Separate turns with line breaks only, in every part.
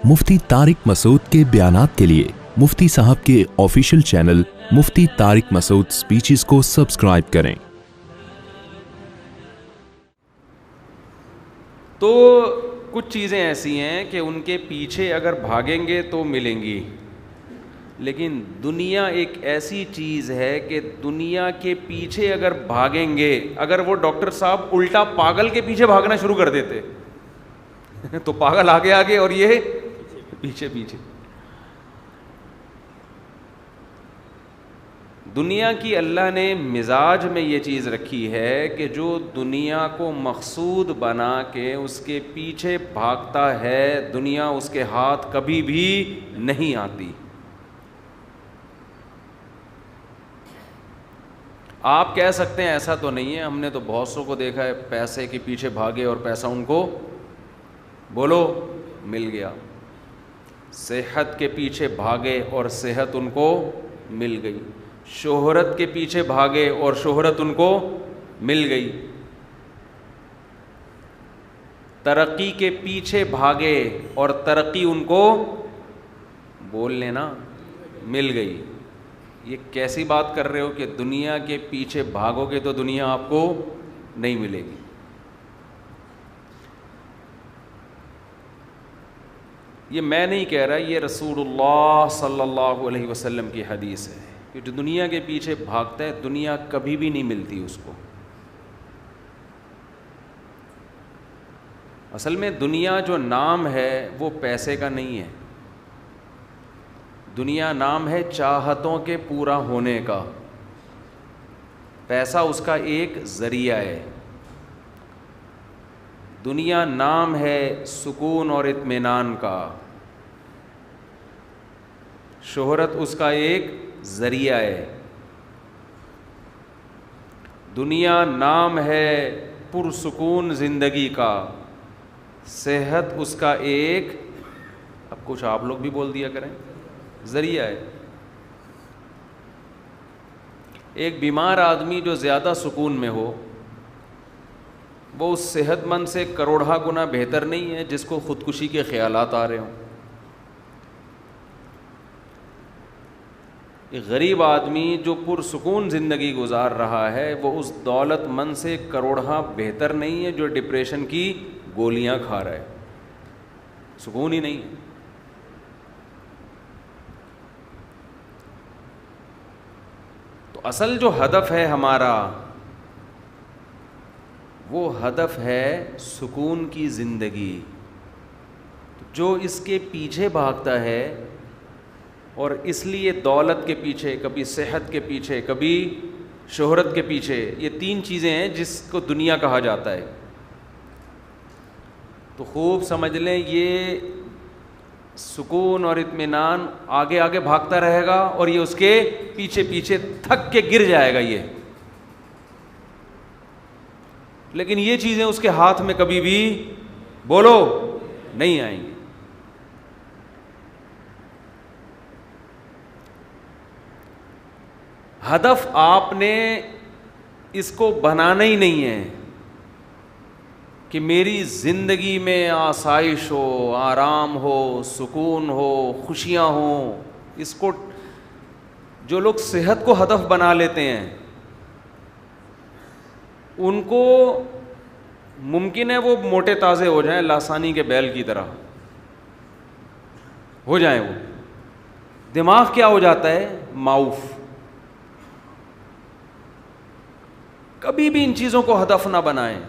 مفتی طارق مسعود کے بیانات کے لیے مفتی صاحب کے آفیشیل چینل مفتی طارق مسعود سپیچز کو سبسکرائب کریں۔
تو کچھ چیزیں ایسی ہیں کہ ان کے پیچھے اگر بھاگیں گے تو ملیں گی، لیکن دنیا ایک ایسی چیز ہے کہ دنیا کے پیچھے اگر بھاگیں گے، اگر وہ ڈاکٹر صاحب الٹا پاگل کے پیچھے بھاگنا شروع کر دیتے تو پاگل آگے آگے اور یہ پیچھے پیچھے۔ دنیا کی اللہ نے مزاج میں یہ چیز رکھی ہے کہ جو دنیا کو مقصود بنا کے اس کے پیچھے بھاگتا ہے، دنیا اس کے ہاتھ کبھی بھی نہیں آتی۔ آپ کہہ سکتے ہیں ایسا تو نہیں ہے، ہم نے تو بہت سو کو دیکھا ہے پیسے کے پیچھے بھاگے اور پیسہ ان کو بولو مل گیا، صحت کے پیچھے بھاگے اور صحت ان کو مل گئی، شہرت کے پیچھے بھاگے اور شہرت ان کو مل گئی، ترقی کے پیچھے بھاگے اور ترقی ان کو بول لینا مل گئی۔ یہ کیسی بات کر رہے ہو کہ دنیا کے پیچھے بھاگو گے تو دنیا آپ کو نہیں ملے گی؟ یہ میں نہیں کہہ رہا، یہ رسول اللہ صلی اللہ علیہ وسلم کی حدیث ہے کہ جو دنیا کے پیچھے بھاگتا ہے دنیا کبھی بھی نہیں ملتی اس کو۔ اصل میں دنیا جو نام ہے وہ پیسے کا نہیں ہے، دنیا نام ہے چاہتوں کے پورا ہونے کا، پیسہ اس کا ایک ذریعہ ہے۔ دنیا نام ہے سکون اور اطمینان کا، شہرت اس کا ایک ذریعہ ہے۔ دنیا نام ہے پرسکون زندگی کا، صحت اس کا ایک، اب کچھ آپ لوگ بھی بول دیا کریں، ذریعہ ہے۔ ایک بیمار آدمی جو زیادہ سکون میں ہو وہ اس صحت مند سے کروڑہ گنا بہتر نہیں ہے جس کو خودکشی کے خیالات آ رہے ہوں۔ ایک غریب آدمی جو پرسکون زندگی گزار رہا ہے وہ اس دولت مند سے کروڑہ بہتر نہیں ہے جو ڈپریشن کی گولیاں کھا رہا ہے، سکون ہی نہیں ہے۔ تو اصل جو ہدف ہے ہمارا وہ ہدف ہے سکون کی زندگی۔ جو اس کے پیچھے بھاگتا ہے اور اس لیے دولت کے پیچھے، کبھی صحت کے پیچھے، کبھی شہرت کے پیچھے، یہ تین چیزیں ہیں جس کو دنیا کہا جاتا ہے، تو خوب سمجھ لیں یہ سکون اور اطمینان آگے آگے بھاگتا رہے گا اور یہ اس کے پیچھے پیچھے تھک کے گر جائے گا یہ، لیکن یہ چیزیں اس کے ہاتھ میں کبھی بھی بولو نہیں آئیں گی۔ ہدف آپ نے اس کو بنانا ہی نہیں ہے کہ میری زندگی میں آسائش ہو، آرام ہو، سکون ہو، خوشیاں ہوں۔ اس کو جو لوگ صحت کو ہدف بنا لیتے ہیں ان کو ممکن ہے وہ موٹے تازے ہو جائیں، لاسانی کے بیل کی طرح ہو جائیں، وہ دماغ کیا ہو جاتا ہے؟ معاف۔ کبھی بھی ان چیزوں کو ہدف نہ بنائیں،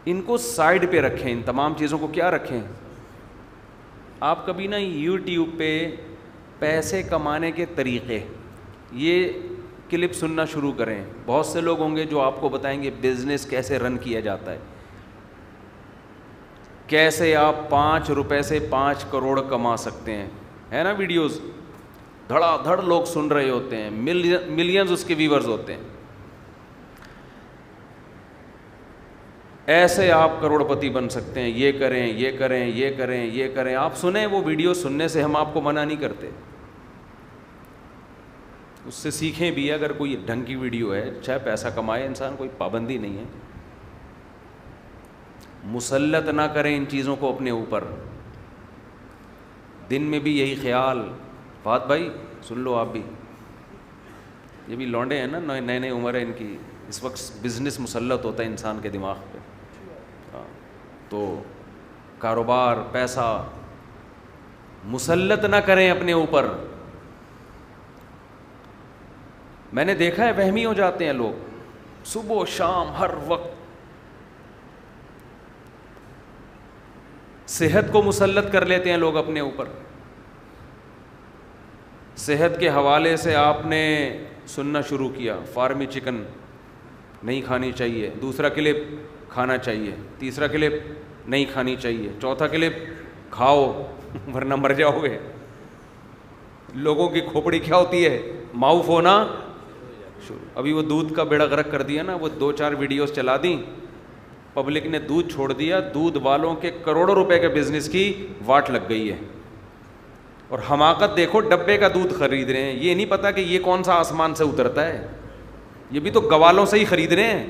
ان کو سائڈ پہ رکھیں، ان تمام چیزوں کو کیا رکھیں؟ آپ کبھی نہ یوٹیوب پہ پیسے کمانے کے طریقے یہ کلپ سننا شروع کریں، بہت سے لوگ ہوں گے جو آپ کو بتائیں گے بزنس کیسے رن کیا جاتا ہے، کیسے آپ 5 روپے سے 5 کروڑ کما سکتے ہیں، ہے نا ویڈیوز، دھڑا دھڑ لوگ سن رہے ہوتے ہیں، ملینز اس کے ویورز ہوتے ہیں، ایسے آپ کروڑ پتی بن سکتے ہیں، یہ کریں یہ کریں یہ کریں یہ کریں۔ آپ سنیں، وہ ویڈیو سننے سے ہم آپ کو منع نہیں کرتے، اس سے سیکھیں بھی، اگر کوئی ڈھنگ کی ویڈیو ہے، چاہے پیسہ کمائے انسان، کوئی پابندی نہیں ہے۔ مسلط نہ کریں ان چیزوں کو اپنے اوپر. دن میں بھی یہی خیال. فہد بھائی سن لو آپ بھی, یہ بھی لونڈے ہیں نا, نئے نئے عمر ہے ان کی, اس وقت بزنس مسلط ہوتا ہے انسان کے دماغ پہ. تو کاروبار, پیسہ مسلط نہ کریں اپنے اوپر. میں نے دیکھا ہے وہمی ہو جاتے ہیں لوگ, صبح و شام ہر وقت صحت کو مسلط کر لیتے ہیں لوگ اپنے اوپر. صحت کے حوالے سے آپ نے سننا شروع کیا, فارمی چکن نہیں کھانی چاہیے, دوسرا کلپ کھانا چاہیے, تیسرا کلپ نہیں کھانی چاہیے, چوتھا کلپ کھاؤ ورنہ مر جاؤ گے. لوگوں کی کھوپڑی کیا ہوتی ہے, معاف ہونا شروع. ابھی وہ دودھ کا بیڑا غرق کر دیا نا, وہ 2-4 ویڈیوز چلا دیں, پبلک نے دودھ چھوڑ دیا, دودھ والوں کے کروڑوں روپے کے بزنس کی واٹ لگ گئی ہے. اور حماقت دیکھو, ڈبے کا دودھ خرید رہے ہیں, یہ نہیں پتا کہ یہ کون سا آسمان سے اترتا ہے, یہ بھی تو گوالوں سے ہی خرید رہے ہیں.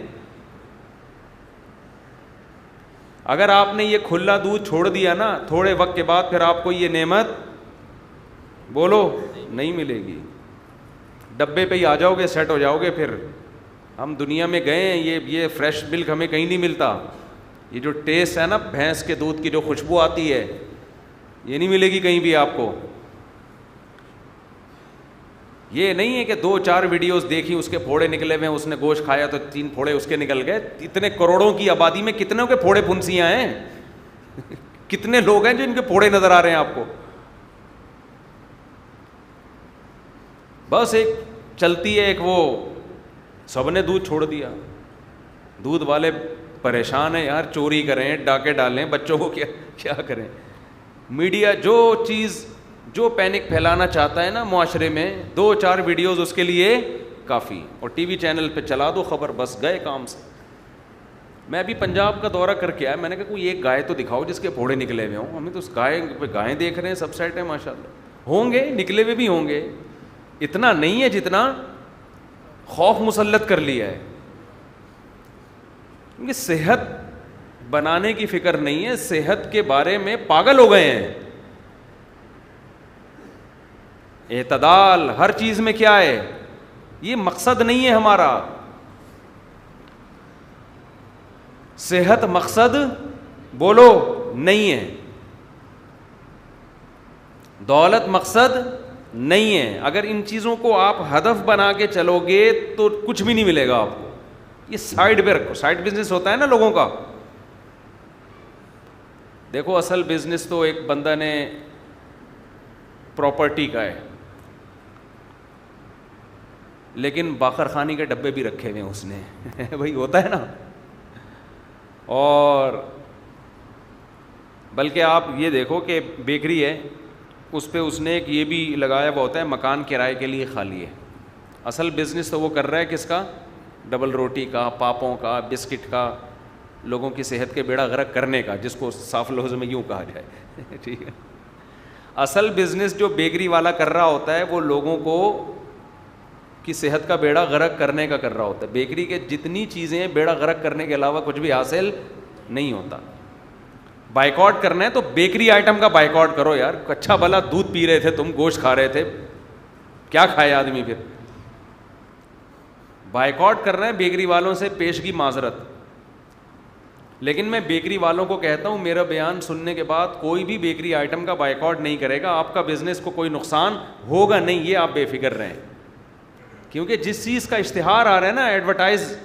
اگر آپ نے یہ کھلا دودھ چھوڑ دیا نا, تھوڑے وقت کے بعد پھر آپ کو یہ نعمت بولو نہیں ملے گی. ڈبے پہ ہی آ جاؤ گے, سیٹ ہو جاؤ گے. پھر ہم دنیا میں گئے ہیں, یہ فریش ملک ہمیں کہیں نہیں ملتا. یہ جو ٹیسٹ ہے نا بھینس کے دودھ کی, جو خوشبو آتی ہے, یہ نہیں ملے گی کہیں بھی آپ کو. یہ نہیں ہے کہ 2-4 ویڈیوز دیکھی, اس کے پھوڑے نکلے ہوئے ہیں, اس نے گوشت کھایا تو 3 پھوڑے اس کے نکل گئے. اتنے کروڑوں کی آبادی میں کتنے کے پھوڑے پھنسیاں ہیں, کتنے لوگ ہیں جو ان کے پھوڑے نظر آ رہے ہیں آپ کو. بس ایک چلتی ہے, ایک وہ سب نے دودھ چھوڑ دیا. دودھ والے پریشان ہیں یار, چوری کریں, ڈاکے ڈالیں, بچوں کو کیا کریں. میڈیا جو چیز, جو پینک پھیلانا چاہتا ہے نا معاشرے میں, 2-4 ویڈیوز اس کے لیے کافی. اور ٹی وی چینل پہ چلا دو خبر, بس گئے کام سے. میں ابھی پنجاب کا دورہ کر کے آیا, میں نے کہا کوئی ایک گائے تو دکھاؤ جس کے پھوڑے نکلے ہوئے ہوں. ہمیں تو اس گائیں دیکھ رہے ہیں, سب سیٹ ہیں ماشاء اللہ, ہوں گے نکلے ہوئے بھی ہوں گے. اتنا نہیں ہے جتنا خوف مسلط کر لیا ہے. کیونکہ صحت بنانے کی فکر نہیں ہے, صحت کے بارے میں پاگل ہو گئے ہیں. اعتدال ہر چیز میں کیا ہے, یہ مقصد نہیں ہے ہمارا. صحت مقصد بولو نہیں ہے, دولت مقصد نہیں ہے. اگر ان چیزوں کو آپ ہدف بنا کے چلو گے تو کچھ بھی نہیں ملے گا آپ کو. یہ سائڈ پہ رکھو, سائڈ بزنس ہوتا ہے نا لوگوں کا. دیکھو اصل بزنس تو ایک بندہ نے پراپرٹی کا ہے, لیکن باقر خانی کے ڈبے بھی رکھے ہوئے ہیں اس نے بھائی ہوتا ہے نا. اور بلکہ آپ یہ دیکھو کہ بیکری ہے, اس پہ اس نے ایک یہ بھی لگایا ہوا ہوتا ہے, مکان کرائے کے لیے خالی ہے. اصل بزنس تو وہ کر رہا ہے کس کا, ڈبل روٹی کا, پاپوں کا, بسکٹ کا, لوگوں کی صحت کے بیڑا غرق کرنے کا, جس کو صاف لفظ میں یوں کہا جائے ٹھیک ہے. اصل بزنس جو بیکری والا کر رہا ہوتا ہے وہ لوگوں کو کی صحت کا بیڑا غرق کرنے کا کر رہا ہوتا ہے. بیکری کے جتنی چیزیں ہیں بیڑا غرق کرنے کے علاوہ کچھ بھی حاصل نہیں ہوتا. بائیکاٹ کرنا ہے تو بیکری آئٹم کا بائیکاٹ کرو یار. اچھا بھلا دودھ پی رہے تھے تم, گوشت کھا رہے تھے, کیا کھائے آدمی پھر. بائیکاٹ کرنا ہے بیکری والوں سے پیشگی معذرت. لیکن میں بیکری والوں کو کہتا ہوں, میرا بیان سننے کے بعد کوئی بھی بیکری آئٹم کا بائیکاٹ نہیں کرے گا, آپ کا بزنس کو کوئی نقصان ہوگا نہیں, یہ آپ بے فکر رہیں. کیونکہ جس چیز کا اشتہار آ رہا ہے نا, ایڈورٹائز,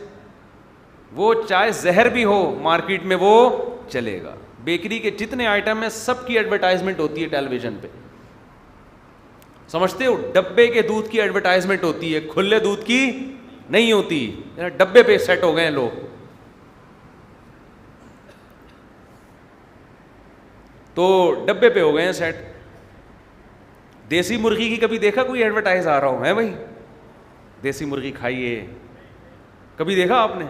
وہ چاہے زہر بھی ہو مارکیٹ میں وہ چلے گا. بیکری کے جتنے آئٹم ہیں سب کی ایڈورٹائزمنٹ ہوتی ہے ٹیلی ویژن پہ, سمجھتے ہو. ڈبے کے دودھ کی ایڈورٹائزمنٹ ہوتی ہے, کھلے دودھ کی نہیں ہوتی. ڈبے پہ سیٹ ہو گئے ہیں لوگ. تو ڈبے پہ ہو گئے ہیں سیٹ. دیسی مرغی کی کبھی دیکھا کوئی ایڈورٹائز آ رہا ہوں ہے بھائی, دیسی مرغی کھائیے, کبھی دیکھا آپ نے؟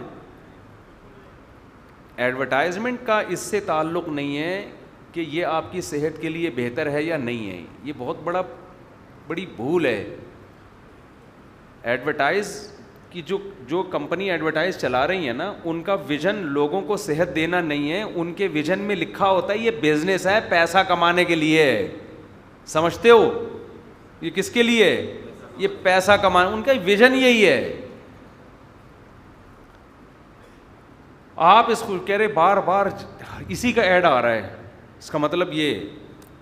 ایڈورٹائزمنٹ کا اس سے تعلق نہیں ہے کہ یہ آپ کی صحت کے لیے بہتر ہے یا نہیں ہے. یہ بہت بڑی بھول ہے. ایڈورٹائز کہ جو کمپنی ایڈورٹائز چلا رہی ہیں نا, ان کا ویژن لوگوں کو صحت دینا نہیں ہے, ان کے ویژن میں لکھا ہوتا ہے یہ بزنس ہے, پیسہ کمانے کے لیے. سمجھتے ہو یہ کس کے لیے؟ یہ پیسہ کمانا, ان کا ویژن یہی ہے. آپ اس کو کہہ رہے بار بار اسی کا ایڈ آ رہا ہے, اس کا مطلب یہ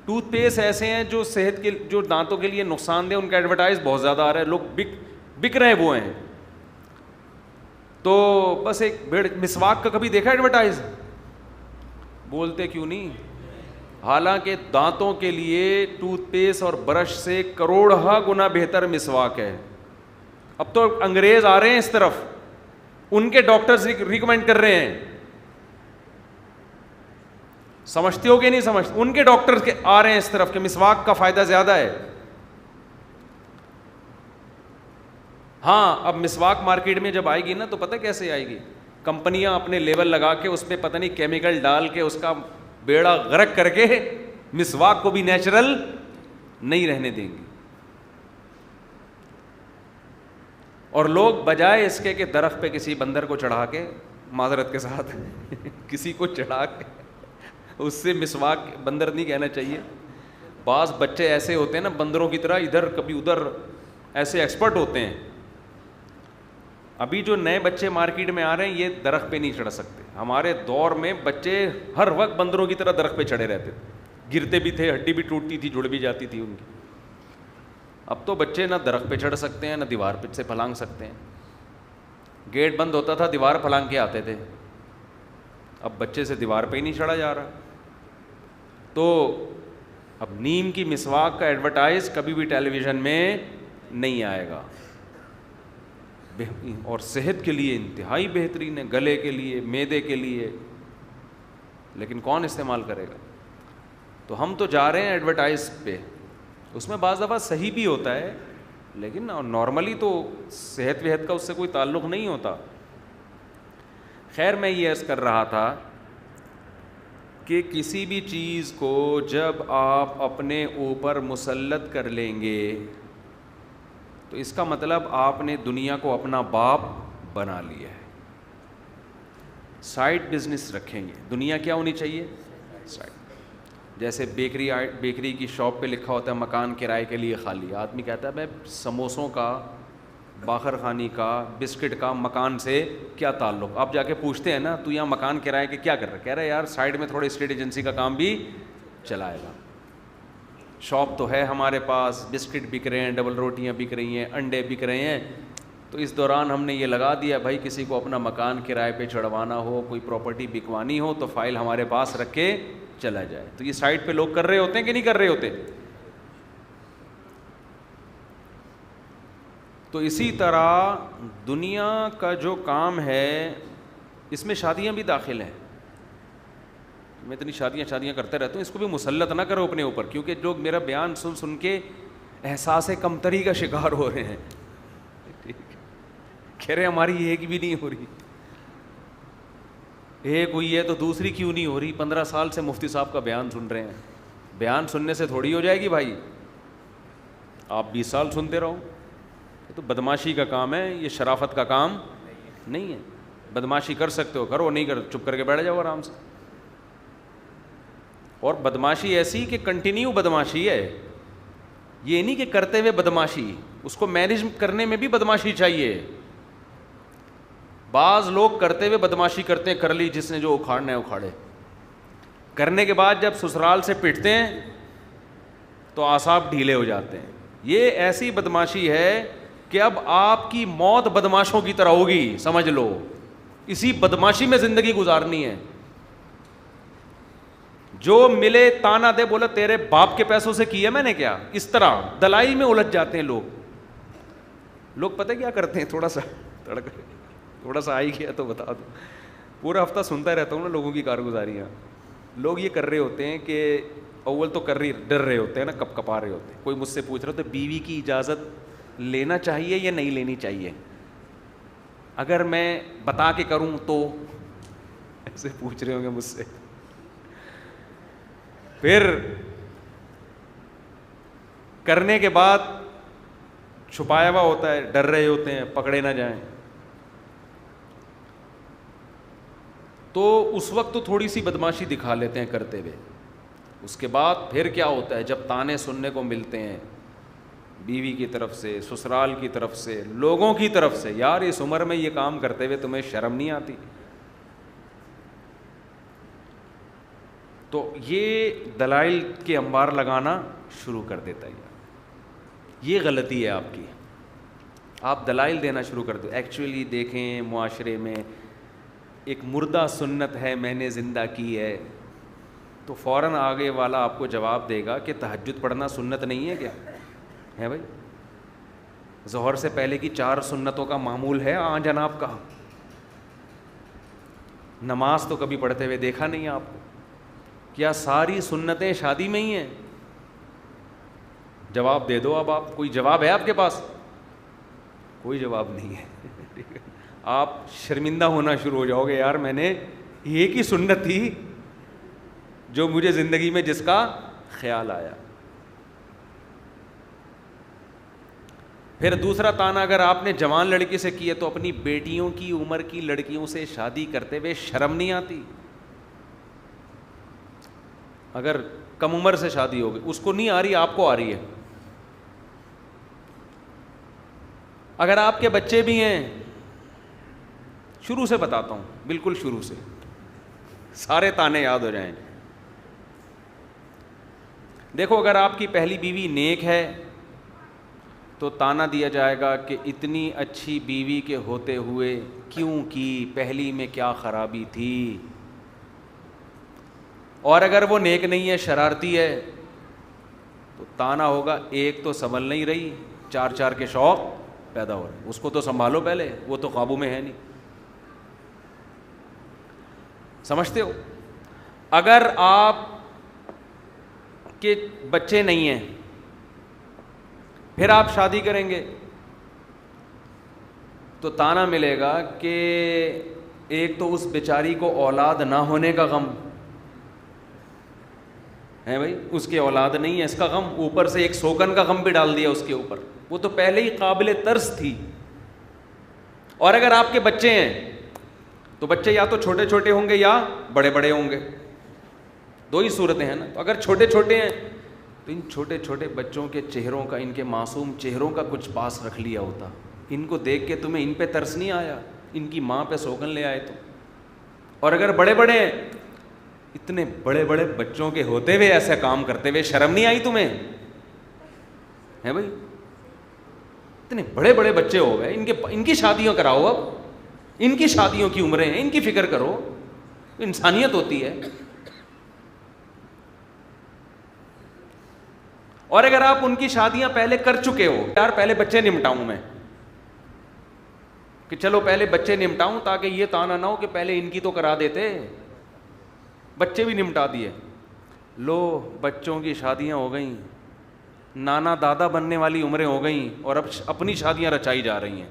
ٹوتھ پیسٹ ایسے ہیں جو صحت کے, جو دانتوں کے لیے نقصان دہ, ان کا ایڈورٹائز بہت زیادہ آ رہا ہے, لوگ بک رہے وہ ہیں. تو بس ایک مسواک کا کبھی دیکھا ایڈورٹائز؟ بولتے کیوں نہیں؟ حالانکہ دانتوں کے لیے ٹوتھ پیسٹ اور برش سے کروڑہ گنا بہتر مسواک ہے. اب تو انگریز آ رہے ہیں اس طرف, ان کے ڈاکٹرز ریکمینڈ کر رہے ہیں. سمجھتے ہو کہ نہیں سمجھتے؟ ان کے ڈاکٹرز کے آ رہے ہیں اس طرف کہ مسواک کا فائدہ زیادہ ہے. ہاں اب مسواک مارکیٹ میں جب آئے گی نا تو پتہ کیسے آئے گی؟ کمپنیاں اپنے لیبل لگا کے اس پہ پتہ نہیں کیمیکل ڈال کے اس کا بیڑا غرق کر کے مسواک کو بھی نیچرل نہیں رہنے دیں گی. اور لوگ بجائے اس کے کہ درخت پہ کسی بندر کو چڑھا کے, معذرت کے ساتھ کسی کو چڑھا کے اس سے مسواک, بندر نہیں کہنا چاہیے, بعض بچے ایسے ہوتے ہیں نا بندروں کی طرح, ادھر کبھی ادھر, ایسے ایکسپرٹ ہوتے ہیں. ابھی جو نئے بچے مارکیٹ میں آ رہے ہیں یہ درخت پہ نہیں چڑھ سکتے. ہمارے دور میں بچے ہر وقت بندروں کی طرح درخت پہ چڑھے رہتے تھے, گرتے بھی تھے, ہڈی بھی ٹوٹتی تھی, جڑ بھی جاتی تھی ان کی. اب تو بچے نہ درخت پہ چڑھ سکتے ہیں نہ دیوار پہ سے پھلانگ سکتے ہیں. گیٹ بند ہوتا تھا, دیوار پھلانگ کے آتے تھے, اب بچے سے دیوار پہ ہی نہیں چڑھا جا رہا. تو اب نیم کی مسواک کا ایڈورٹائز کبھی بھی ٹیلی ویژن میں نہیں آئے گا, اور صحت کے لیے انتہائی بہترین ہے, گلے کے لیے, معدے کے لیے, لیکن کون استعمال کرے گا؟ تو ہم تو جا رہے ہیں ایڈورٹائز پہ, اس میں بعض دفعہ صحیح بھی ہوتا ہے, لیکن نارملی تو صحت وحت کا اس سے کوئی تعلق نہیں ہوتا. خیر میں یہ عرض کر رہا تھا کہ کسی بھی چیز کو جب آپ اپنے اوپر مسلط کر لیں گے تو اس کا مطلب آپ نے دنیا کو اپنا باپ بنا لیا ہے. سائڈ بزنس رکھیں گے, دنیا کیا ہونی چاہیے؟ سائڈ. جیسے بیکری کی شاپ پہ لکھا ہوتا ہے مکان کرائے کے لیے خالی, آدمی کہتا ہے بھائی سموسوں کا, باخر خانی کا, بسکٹ کا مکان سے کیا تعلق؟ آپ جا کے پوچھتے ہیں نا تو یہاں مکان کرائے کے کیا کر رہا ہے؟ کہہ رہا ہے یار سائڈ میں تھوڑے اسٹیٹ ایجنسی کا کام بھی چلائے گا. شاپ تو ہے ہمارے پاس, بسکٹ بک رہے ہیں, ڈبل روٹیاں بک رہی ہیں, انڈے بک رہے ہیں, تو اس دوران ہم نے یہ لگا دیا بھائی کسی کو اپنا مکان کرائے پہ چڑھوانا ہو, کوئی پراپرٹی بکوانی ہو تو فائل ہمارے پاس رکھ کے چلا جائے. تو یہ سائٹ پہ لوگ کر رہے ہوتے ہیں کہ نہیں کر رہے ہوتے؟ تو اسی طرح دنیا کا جو کام ہے اس میں شادیاں بھی داخل ہیں. میں اتنی شادیاں کرتے رہتا ہوں, اس کو بھی مسلط نہ کرو اپنے اوپر, کیونکہ لوگ میرا بیان سن کے احساس کمتری کا شکار ہو رہے ہیں. کہہ رہے ہماری ایک بھی نہیں ہو رہی, ایک ہوئی ہے تو دوسری کیوں نہیں ہو رہی؟ 15 سال سے مفتی صاحب کا بیان سن رہے ہیں, بیان سننے سے تھوڑی ہو جائے گی بھائی, آپ 20 سال سنتے رہو. تو بدماشی کا کام ہے, یہ شرافت کا کام نہیں ہے. بدماشی کر سکتے ہو کرو, نہیں کر چپ کر کے بیٹھ جاؤ آرام سے. اور بدماشی ایسی کہ کنٹینیو بدماشی ہے, یہ نہیں کہ کرتے ہوئے بدماشی, اس کو مینیج کرنے میں بھی بدماشی چاہیے. بعض لوگ کرتے ہوئے بدماشی کرتے ہیں, کر لی جس نے جو اکھاڑنا ہے اکھاڑے, کرنے کے بعد جب سسرال سے پٹتے ہیں تو اعصاب ڈھیلے ہو جاتے ہیں. یہ ایسی بدماشی ہے کہ اب آپ کی موت بدماشوں کی طرح ہوگی, سمجھ لو. اسی بدماشی میں زندگی گزارنی ہے. جو ملے تانا دے, بولا تیرے باپ کے پیسوں سے کیا میں نے کیا, اس طرح دلائی میں الجھ جاتے ہیں لوگ. پتہ کیا کرتے ہیں, تھوڑا سا آئی گیا تو بتا دو, پورا ہفتہ سنتا رہتا ہوں نا لوگوں کی کارگزاریاں. لوگ یہ کر رہے ہوتے ہیں کہ اول تو ڈر رہے ہوتے ہیں نا, کپ کپا رہے ہوتے ہیں. کوئی مجھ سے پوچھ رہا تو بیوی کی اجازت لینا چاہیے یا نہیں لینی چاہیے, اگر میں بتا کے کروں تو, ایسے پوچھ رہے ہوں گے مجھ سے. پھر کرنے کے بعد چھپایا ہوا ہوتا ہے, ڈر رہے ہوتے ہیں پکڑے نہ جائیں. تو اس وقت تو تھوڑی سی بدماشی دکھا لیتے ہیں کرتے ہوئے. اس کے بعد پھر کیا ہوتا ہے, جب تانے سننے کو ملتے ہیں بیوی کی طرف سے, سسرال کی طرف سے, لوگوں کی طرف سے, یار اس عمر میں یہ کام کرتے ہوئے تمہیں شرم نہیں آتی. تو یہ دلائل کے انبار لگانا شروع کر دیتا ہے. یہ غلطی ہے آپ کی, آپ دلائل دینا شروع کر دو. ایکچولی دیکھیں معاشرے میں ایک مردہ سنت ہے, میں نے زندہ کی ہے, تو فوراً آگے والا آپ کو جواب دے گا کہ تہجد پڑھنا سنت نہیں ہے کیا ہے بھائی؟ ظہر سے پہلے کی 4 سنتوں کا معمول ہے ہاں جناب کا. نماز تو کبھی پڑھتے ہوئے دیکھا نہیں آپ کو. کیا ساری سنتیں شادی میں ہی ہیں؟ جواب دے دو. اب آپ, کوئی جواب ہے آپ کے پاس؟ کوئی جواب نہیں ہے. آپ شرمندہ ہونا شروع ہو جاؤ گے, یار میں نے ایک ہی سنت تھی جو مجھے زندگی میں جس کا خیال آیا. پھر دوسرا تانا اگر آپ نے جوان لڑکی سے کی ہے تو اپنی بیٹیوں کی عمر کی لڑکیوں سے شادی کرتے ہوئے شرم نہیں آتی؟ اگر کم عمر سے شادی ہو گئی, اس کو نہیں آ رہی, آپ کو آ رہی ہے. اگر آپ کے بچے بھی ہیں, شروع سے بتاتا ہوں, بالکل شروع سے, سارے تانے یاد ہو جائیں. دیکھو اگر آپ کی پہلی بیوی نیک ہے تو تانا دیا جائے گا کہ اتنی اچھی بیوی کے ہوتے ہوئے کیوں کی, پہلی میں کیا خرابی تھی. اور اگر وہ نیک نہیں ہے, شرارتی ہے, تو تانا ہوگا ایک تو سنبھل نہیں رہی, 4 کے شوق پیدا ہو رہے, اس کو تو سنبھالو پہلے, وہ تو قابو میں ہے نہیں. سمجھتے ہو؟ اگر آپ کے بچے نہیں ہیں پھر آپ شادی کریں گے تو تانا ملے گا کہ ایک تو اس بیچاری کو اولاد نہ ہونے کا غم ہے بھائی, اس کی اولاد نہیں ہے اس کا غم, اوپر سے ایک سوکن کا غم بھی ڈال دیا اس کے اوپر. وہ تو پہلے ہی قابل ترس تھی. اور اگر آپ کے بچے ہیں تو بچے یا تو چھوٹے چھوٹے ہوں گے یا بڑے بڑے ہوں گے, 2 ہی صورتیں ہیں نا. تو اگر چھوٹے چھوٹے ہیں تو ان چھوٹے چھوٹے بچوں کے چہروں کا, ان کے معصوم چہروں کا کچھ پاس رکھ لیا ہوتا. ان کو دیکھ کے تمہیں ان پہ ترس نہیں آیا, ان کی ماں پہ سوگن لے آئے تو. اور اگر بڑے بڑے ہیں, اتنے بڑے بڑے بچوں کے ہوتے ہوئے ایسا کام کرتے ہوئے شرم نہیں آئی تمہیں ہے بھائی؟ اتنے بڑے بڑے بچے ہو گئے, ان کی شادیاں کراؤ, اب ان کی شادیوں کی عمریں ہیں, ان کی فکر کرو. انسانیت ہوتی ہے. اور اگر آپ ان کی شادیاں پہلے کر چکے ہو, یار پہلے بچے نمٹاؤں میں, کہ چلو پہلے بچے نمٹاؤں تاکہ یہ تانا نہ ہو کہ پہلے ان کی تو کرا دیتے, بچے بھی نمٹا دیے, لو بچوں کی شادیاں ہو گئیں, نانا دادا بننے والی عمریں ہو گئیں, اور اب اپنی شادیاں رچائی جا رہی ہیں.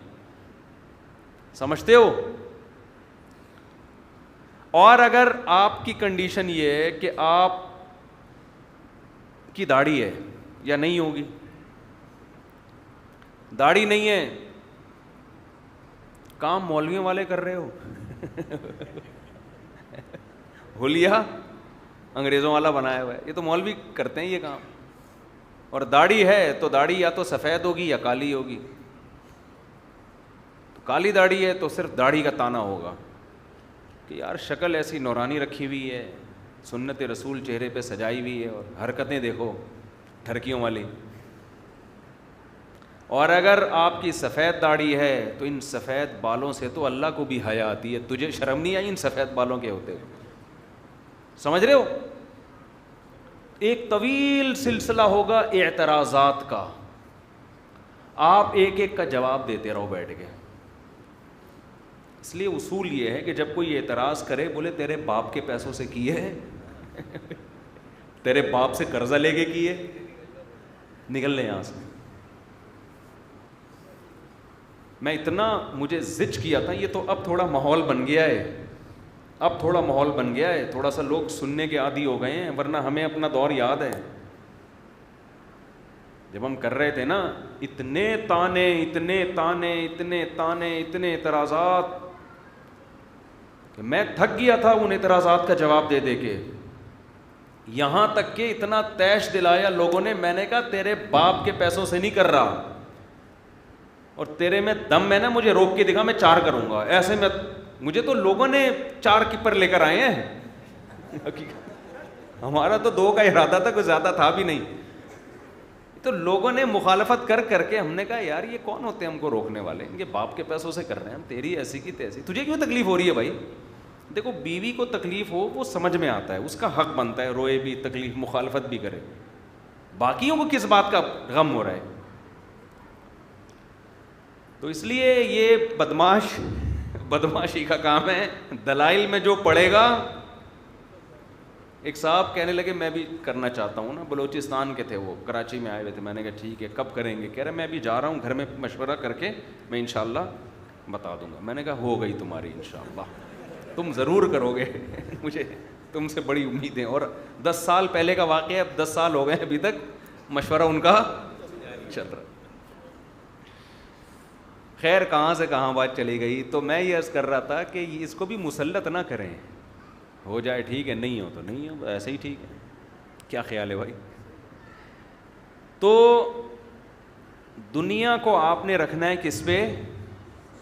سمجھتے ہو؟ اور اگر آپ کی کنڈیشن یہ ہے کہ آپ کی داڑھی ہے یا نہیں ہوگی, داڑھی نہیں ہے, کام مولویوں والے کر رہے ہو, ہولیا انگریزوں والا بنایا ہوا ہے, یہ تو مولوی کرتے ہیں یہ کام. اور داڑھی ہے تو داڑھی یا تو سفید ہوگی یا کالی ہوگی. تو کالی داڑھی ہے تو صرف داڑھی کا تانا ہوگا کہ یار شکل ایسی نورانی رکھی ہوئی ہے, سنت رسول چہرے پہ سجائی ہوئی ہے, اور حرکتیں دیکھو ٹھرکیوں والی. اور اگر آپ کی سفید داڑھی ہے تو ان سفید بالوں سے تو اللہ کو بھی حیا آتی ہے, تجھے شرم نہیں آئی ان سفید بالوں کے ہوتے ہوئے؟ سمجھ رہے ہو؟ ایک طویل سلسلہ ہوگا اعتراضات کا, آپ ایک ایک کا جواب دیتے رہو بیٹھ کے. اس لیے اصول یہ ہے کہ جب کوئی اعتراض کرے, بولے تیرے باپ کے پیسوں سے کیے ہے, تیرے باپ سے قرضہ لے کے کیے, نکل لے یہاں سے. میں اتنا مجھے زج کیا تھا, یہ تو اب تھوڑا ماحول بن گیا ہے, اب تھوڑا ماحول بن گیا ہے, تھوڑا سا لوگ سننے کے عادی ہو گئے ہیں, ورنہ ہمیں اپنا دور یاد ہے جب ہم کر رہے تھے نا, اتنے تانے اتنے تانے اتنے تانے اتنے اعتراضات کہ میں تھک گیا تھا ان اعتراضات کا جواب دے دے کے، یہاں تک کہ اتنا تیش دلایا لوگوں نے، میں نے کہا تیرے باپ کے پیسوں سے نہیں کر رہا، اور تیرے میں دم ہے نا، مجھے روک کے دکھا، میں 4 کروں گا. ایسے میں مجھے تو لوگوں نے 4 کیپر لے کر آئے ہیں، ہمارا تو 2 کا ارادہ تھا، کوئی زیادہ تھا بھی نہیں. تو لوگوں نے مخالفت کر کر کے، ہم نے کہا یار یہ کون ہوتے ہیں ہم کو روکنے والے، ان کے باپ کے پیسوں سے کر رہے ہیں ہم، تیری ایسی کی تیسی، تجھے کیوں تکلیف ہو رہی ہے بھائی؟ دیکھو بیوی کو تکلیف ہو وہ سمجھ میں آتا ہے، اس کا حق بنتا ہے روئے بھی، تکلیف مخالفت بھی کرے، باقیوں کو کس بات کا غم ہو رہا ہے؟ تو اس لیے یہ بدماشی کا کام ہے. دلائل میں جو پڑے گا. ایک صاحب کہنے لگے میں بھی کرنا چاہتا ہوں نا، بلوچستان کے تھے وہ، کراچی میں آئے ہوئے تھے. میں نے کہا ٹھیک ہے کب کریں گے؟ کہہ رہے میں ابھی جا رہا ہوں، گھر میں مشورہ کر کے میں انشاءاللہ بتا دوں گا. میں نے کہا ہو گئی تمہاری انشاءاللہ، تم ضرور کرو گے مجھے تم سے بڑی امیدیں. اور 10 سال پہلے کا واقعہ ہے، اب 10 سال ہو گئے ابھی تک مشورہ ان کا چل رہا. خیر کہاں سے کہاں بات چلی گئی. تو میں یہ عرض کر رہا تھا کہ اس کو بھی مسلط نہ کریں، ہو جائے ٹھیک ہے، نہیں ہو تو نہیں ہو، ایسے ہی ٹھیک ہے. کیا خیال ہے بھائی؟ تو دنیا کو آپ نے رکھنا ہے کس پہ؟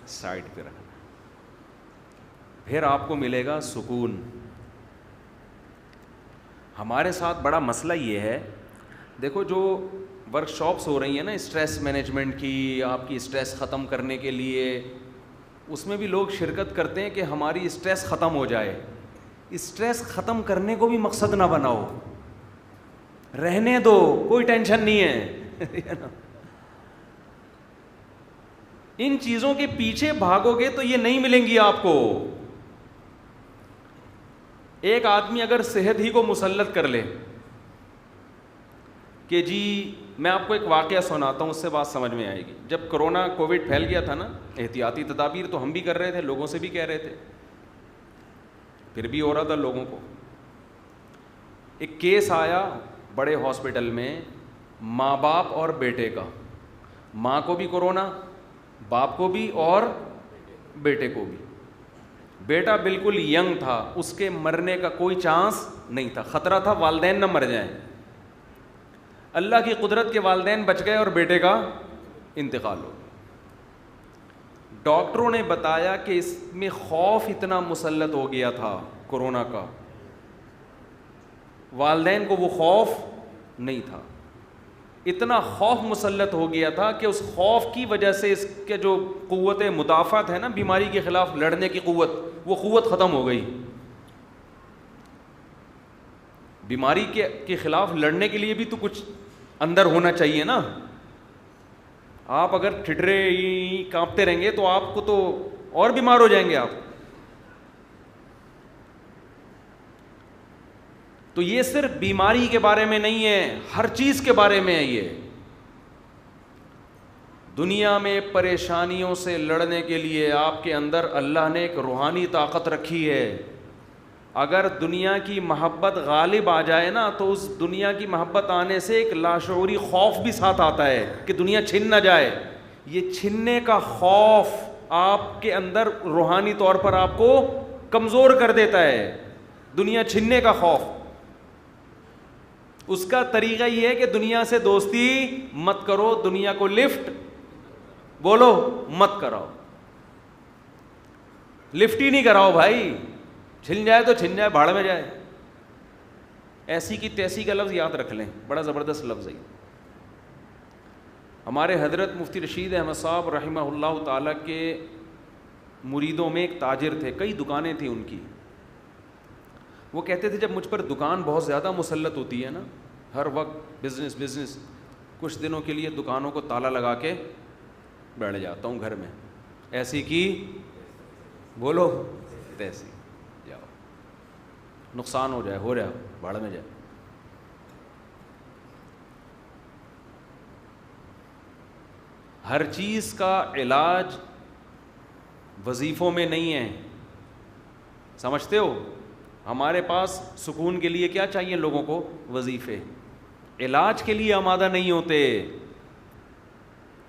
سائڈ پہ رکھنا، پھر آپ کو ملے گا سکون. ہمارے ساتھ بڑا مسئلہ یہ ہے، دیکھو جو ورک شاپس ہو رہی ہیں نا اسٹریس مینجمنٹ کی، آپ کی اسٹریس ختم کرنے کے لیے، اس میں بھی لوگ شرکت کرتے ہیں کہ ہماری اسٹریس ختم ہو جائے. اسٹریس ختم کرنے کو بھی مقصد نہ بناؤ، رہنے دو، کوئی ٹینشن نہیں ہے. ان چیزوں کے پیچھے بھاگو گے تو یہ نہیں ملیں گی آپ کو. ایک آدمی اگر صحت ہی کو مسلط کر لے کہ جی، میں آپ کو ایک واقعہ سناتا ہوں، اس سے بات سمجھ میں آئے گی. جب کرونا کووڈ پھیل گیا تھا نا، احتیاطی تدابیر تو ہم بھی کر رہے تھے، لوگوں سے بھی کہہ رہے تھے، پھر بھی ہو رہا تھا لوگوں کو. ایک کیس آیا بڑے ہاسپٹل میں، ماں باپ اور بیٹے کا، ماں کو بھی کرونا، باپ کو بھی اور بیٹے کو بھی. بیٹا بالکل ینگ تھا، اس کے مرنے کا کوئی چانس نہیں تھا، خطرہ تھا والدین نہ مر جائیں. اللہ کی قدرت کے والدین بچ گئے اور بیٹے کا انتقال ہو. ڈاکٹروں نے بتایا کہ اس میں خوف اتنا مسلط ہو گیا تھا کورونا کا، والدین کو وہ خوف نہیں تھا. اتنا خوف مسلط ہو گیا تھا کہ اس خوف کی وجہ سے اس کے جو قوت مدافعت ہے نا، بیماری کے خلاف لڑنے کی قوت، وہ قوت ختم ہو گئی. بیماری کے خلاف لڑنے کے لیے بھی تو کچھ اندر ہونا چاہیے نا. آپ اگر ٹھٹرے کانپتے رہیں گے تو آپ کو تو اور بیمار ہو جائیں گے آپ. تو یہ صرف بیماری کے بارے میں نہیں ہے، ہر چیز کے بارے میں ہے. یہ دنیا میں پریشانیوں سے لڑنے کے لیے آپ کے اندر اللہ نے ایک روحانی طاقت رکھی ہے. اگر دنیا کی محبت غالب آ جائے نا، تو اس دنیا کی محبت آنے سے ایک لاشعوری خوف بھی ساتھ آتا ہے کہ دنیا چھن نہ جائے. یہ چھننے کا خوف آپ کے اندر روحانی طور پر آپ کو کمزور کر دیتا ہے. دنیا چھننے کا خوف، اس کا طریقہ یہ ہے کہ دنیا سے دوستی مت کرو، دنیا کو لفٹ بولو مت کراؤ. لفٹ ہی نہیں کراؤ بھائی، چھن جائے تو چھن جائے، بھاڑ میں جائے. ایسی کی تیسی کا لفظ یاد رکھ لیں، بڑا زبردست لفظ ہے. ہمارے حضرت مفتی رشید احمد صاحب رحمہ اللہ تعالیٰ کے مریدوں میں ایک تاجر تھے، کئی دکانیں تھیں ان کی. وہ کہتے تھے جب مجھ پر دکان بہت زیادہ مسلط ہوتی ہے نا، ہر وقت بزنس، کچھ دنوں کے لیے دکانوں کو تالا لگا کے بیٹھ جاتا ہوں گھر میں. ایسی کی بولو تیسی، جاؤ نقصان ہو جائے، ہو رہا بھاڑ میں جائے. ہر چیز کا علاج وظیفوں میں نہیں ہے، سمجھتے ہو؟ ہمارے پاس سکون کے لیے کیا چاہیے لوگوں کو؟ وظیفے. علاج کے لیے آمادہ نہیں ہوتے.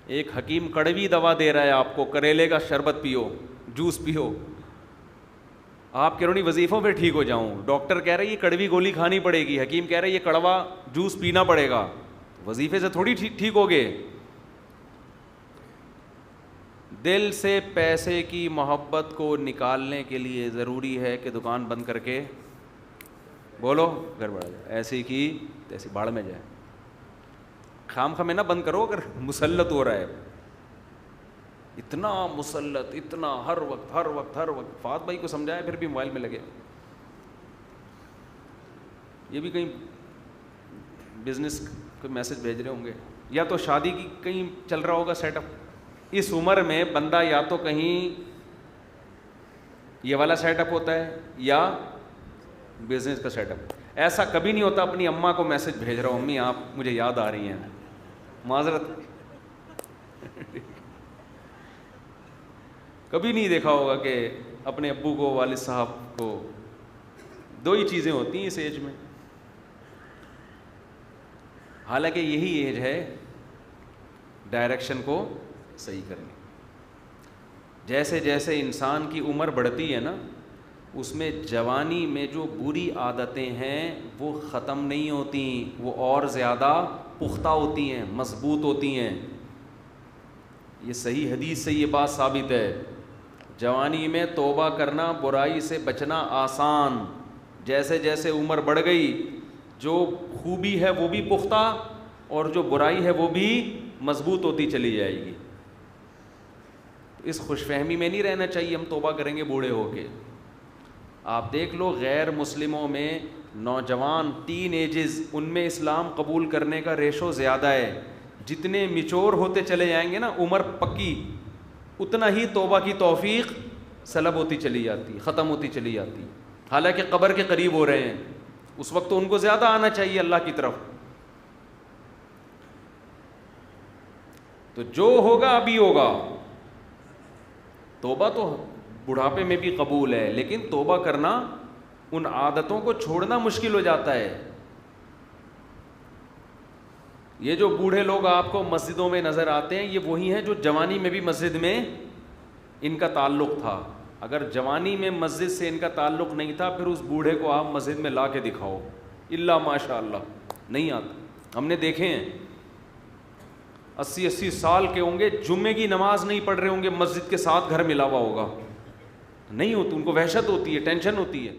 ایک حکیم کڑوی دوا دے رہا ہے آپ کو، کریلے کا شربت پیو، جوس پیو، آپ کہہ رہے نہیں وظیفوں پہ ٹھیک ہو جاؤں, ڈاکٹر کہہ رہے یہ کڑوی گولی کھانی پڑے گی, حکیم کہہ رہے یہ کڑوا جوس پینا پڑے گا, وظیفے سے تھوڑی ٹھیک ہوگے. دل سے پیسے کی محبت کو نکالنے کے لیے ضروری ہے کہ دکان بند کر کے بولو گھر بڑھا جائے, ایسی کی ایسی باڑ میں جائے. خام خامے نہ بند کرو اگر مسلط ہو رہا ہے, اتنا مسلط, اتنا ہر وقت. فات بھائی کو سمجھایا پھر بھی موبائل میں لگے. یہ بھی کہیں بزنس کوئی میسج بھیج رہے ہوں گے, یا تو شادی کی کہیں چل رہا ہوگا سیٹ اپ. اس عمر میں بندہ یا تو کہیں یہ والا سیٹ اپ ہوتا ہے یا بزنس کا سیٹ اپ. ایسا کبھی نہیں ہوتا اپنی اماں کو میسج بھیج رہا ہوں امی آپ مجھے یاد آ رہی ہیں, معذرت. کبھی نہیں دیکھا ہوگا کہ اپنے ابو کو, والد صاحب کو. دو ہی چیزیں ہوتی ہیں اس ایج میں, حالانکہ یہی ایج ہے ڈائریکشن کو صحیح کرنے. جیسے جیسے انسان کی عمر بڑھتی ہے نا, اس میں جوانی میں جو بری عادتیں ہیں وہ ختم نہیں ہوتی, وہ اور زیادہ پختہ ہوتی ہیں, مضبوط ہوتی ہیں. یہ صحیح حدیث سے یہ بات ثابت ہے. جوانی میں توبہ کرنا, برائی سے بچنا آسان, جیسے جیسے عمر بڑھ گئی جو خوبی ہے وہ بھی پختہ اور جو برائی ہے وہ بھی مضبوط ہوتی چلی جائے گی. اس خوش فہمی میں نہیں رہنا چاہیے ہم توبہ کریں گے بوڑھے ہو کے. آپ دیکھ لو غیر مسلموں میں نوجوان ٹین ایجز, ان میں اسلام قبول کرنے کا ریشو زیادہ ہے. جتنے میچور ہوتے چلے جائیں گے نا, عمر پکی, اتنا ہی توبہ کی توفیق سلب ہوتی چلی جاتی, ختم ہوتی چلی جاتی. حالانکہ قبر کے قریب ہو رہے ہیں, اس وقت تو ان کو زیادہ آنا چاہیے اللہ کی طرف. تو جو ہوگا ابھی ہوگا. توبہ تو بڑھاپے میں بھی قبول ہے, لیکن توبہ کرنا, ان عادتوں کو چھوڑنا مشکل ہو جاتا ہے. یہ جو بوڑھے لوگ آپ کو مسجدوں میں نظر آتے ہیں یہ وہی ہیں جو جوانی میں بھی مسجد میں ان کا تعلق تھا. اگر جوانی میں مسجد سے ان کا تعلق نہیں تھا پھر اس بوڑھے کو آپ مسجد میں لا کے دکھاؤ, الا ماشاء اللہ نہیں آتا. ہم نے دیکھے ہیں 80 سال کے ہوں گے, جمعے کی نماز نہیں پڑھ رہے ہوں گے, مسجد کے ساتھ گھر ملا ہوا ہوگا. نہیں ہوتی, ان کو وحشت ہوتی ہے, ٹینشن ہوتی ہے.